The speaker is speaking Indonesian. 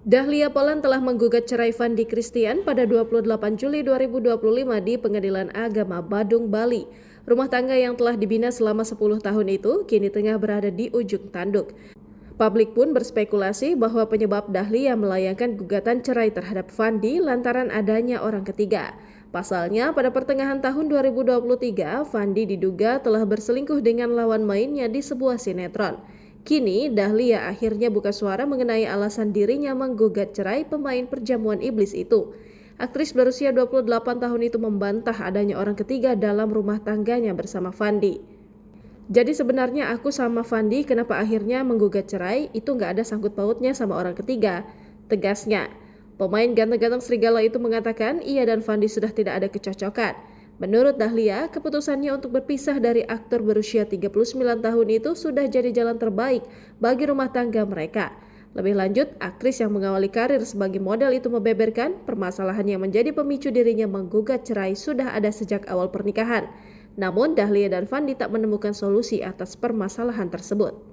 Dahlia Poland telah menggugat cerai Fandi Christian pada 28 Juli 2025 di Pengadilan Agama Badung, Bali. Rumah tangga yang telah dibina selama 10 tahun itu kini tengah berada di ujung tanduk. Publik pun berspekulasi bahwa penyebab Dahlia melayangkan gugatan cerai terhadap Fandi lantaran adanya orang ketiga. Pasalnya, pada pertengahan tahun 2023, Fandi diduga telah berselingkuh dengan lawan mainnya di sebuah sinetron. Kini, Dahlia akhirnya buka suara mengenai alasan dirinya menggugat cerai pemain perjamuan iblis itu. Aktris berusia 28 tahun itu membantah adanya orang ketiga dalam rumah tangganya bersama Fandi. Jadi sebenarnya aku sama Fandi kenapa akhirnya menggugat cerai itu nggak ada sangkut pautnya sama orang ketiga, tegasnya. Pemain ganteng-ganteng serigala itu mengatakan ia dan Fandi sudah tidak ada kecocokan. Menurut Dahlia, keputusannya untuk berpisah dari aktor berusia 39 tahun itu sudah jadi jalan terbaik bagi rumah tangga mereka. Lebih lanjut, aktris yang mengawali karir sebagai model itu membeberkan permasalahan yang menjadi pemicu dirinya menggugat cerai sudah ada sejak awal pernikahan. Namun, Dahlia dan Fandi tak menemukan solusi atas permasalahan tersebut.